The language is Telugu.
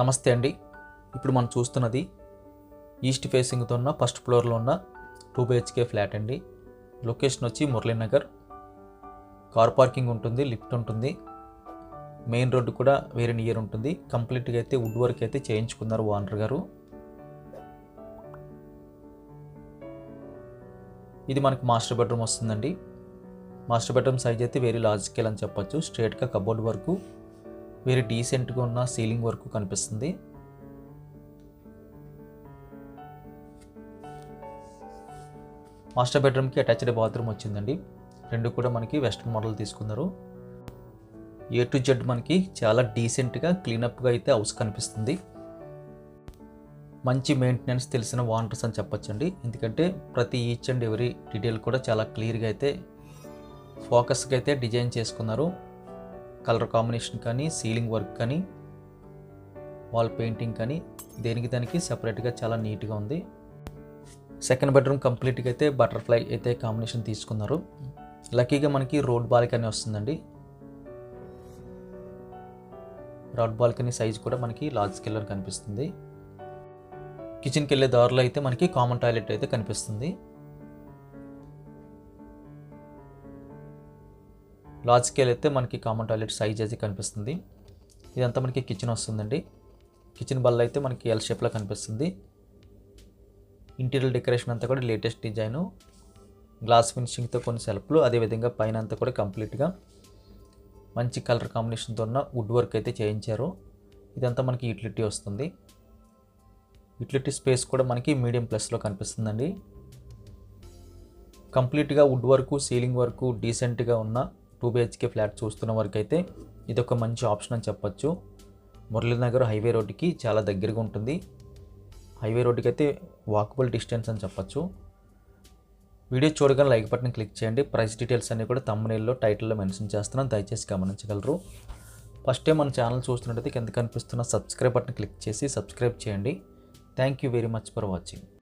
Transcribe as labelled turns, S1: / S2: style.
S1: నమస్తే అండి. ఇప్పుడు మనం చూస్తున్నది ఈస్ట్ ఫేసింగ్తో ఉన్న ఫస్ట్ ఫ్లోర్లో ఉన్న 2 BHK ఫ్లాట్ అండి. లొకేషన్ వచ్చి మురళీనగర్. కార్ పార్కింగ్ ఉంటుంది, లిఫ్ట్ ఉంటుంది, మెయిన్ రోడ్డు కూడా వెరీ నియర్ ఉంటుంది. కంప్లీట్గా అయితే వుడ్ వర్క్ అయితే చేయించుకున్నారు ఓనర్ గారు. ఇది మనకి మాస్టర్ బెడ్రూమ్ వస్తుందండి. మాస్టర్ బెడ్రూమ్ సైజ్ అయితే వెరీ లార్జ్ స్కేల్ అని చెప్పొచ్చు. స్ట్రేట్గా కబోర్డ్ వరకు వెరీ డీసెంట్గా ఉన్న సీలింగ్ వర్క్ కనిపిస్తుంది. మాస్టర్ బెడ్రూమ్కి అటాచ్డ్ బాత్రూమ్ వచ్చిందండి. రెండు కూడా మనకి వెస్ట్రన్ మోడల్ తీసుకున్నారు. A to Z మనకి చాలా డీసెంట్గా క్లీనప్గా అయితే హౌస్ కనిపిస్తుంది. మంచి మెయింటెనెన్స్ తెలిసిన ఓనర్స్ అని చెప్పొచ్చండి. ఎందుకంటే ప్రతి ఈచ్ అండ్ ఎవరీ డీటెయిల్ కూడా చాలా క్లియర్గా అయితే ఫోకస్గా అయితే డిజైన్ చేసుకున్నారు. కలర్ కాంబినేషన్ కానీ, సీలింగ్ వర్క్ కానీ, వాల్ పెయింటింగ్ కానీ దానికి సెపరేట్గా చాలా నీట్గా ఉంది. సెకండ్ బెడ్రూమ్ కంప్లీట్గా అయితే బటర్ఫ్లై అయితే కాంబినేషన్ తీసుకున్నారు. లక్కీగా మనకి రోడ్ బాల్కనీ వస్తుందండి. రోడ్ బాల్కనీ సైజ్ కూడా మనకి లార్జ్ స్కేల్లో కనిపిస్తుంది. కిచెన్కి వెళ్ళే దారిలో అయితే మనకి కామన్ టాయిలెట్ అయితే కనిపిస్తుంది. లార్జ్ స్కేల్ అయితే మనకి కామన్ టాయిలెట్ సైజ్ అయితే కనిపిస్తుంది. ఇదంతా మనకి కిచెన్ వస్తుందండి. కిచెన్ బల్ల అయితే మనకి ఎల్ షేప్లో కనిపిస్తుంది. ఇంటీరియర్ డెకరేషన్ అంతా కూడా లేటెస్ట్ డిజైను, గ్లాస్ ఫినిషింగ్తో కొన్ని సెల్ఫ్లు, అదేవిధంగా పైన అంతా కూడా కంప్లీట్గా మంచి కలర్ కాంబినేషన్తో ఉన్న వుడ్ వర్క్ అయితే చేయించారు. ఇదంతా మనకి యూటిలిటీ వస్తుంది. యూటిలిటీ స్పేస్ కూడా మనకి మీడియం ప్లస్లో కనిపిస్తుందండి. కంప్లీట్గా వుడ్ వర్క్, సీలింగ్ వర్క్ డీసెంట్గా ఉన్న 2 BHK ఫ్లాట్ చూస్తున్న వరకు అయితే ఇది ఒక మంచి ఆప్షన్ అని చెప్పొచ్చు. మురళీనగర్ హైవే రోడ్డుకి చాలా దగ్గరగా ఉంటుంది. హైవే రోడ్డుకి అయితే వాకబుల్ డిస్టెన్స్ అని చెప్పొచ్చు. వీడియో చూడగానే లైక్ బటన్ క్లిక్ చేయండి. ప్రైస్ డీటెయిల్స్ అన్నీ కూడా థంబ్నెయిల్లో, టైటిల్లో మెన్షన్ చేస్తున్నాను, దయచేసి గమనించగలరు. ఫస్ట్ టైం మన ఛానల్ చూస్తున్నట్టయితే కింద కనిపిస్తున్న సబ్స్క్రైబ్ బటన్ క్లిక్ చేసి సబ్స్క్రైబ్ చేయండి. Thank you very much for watching.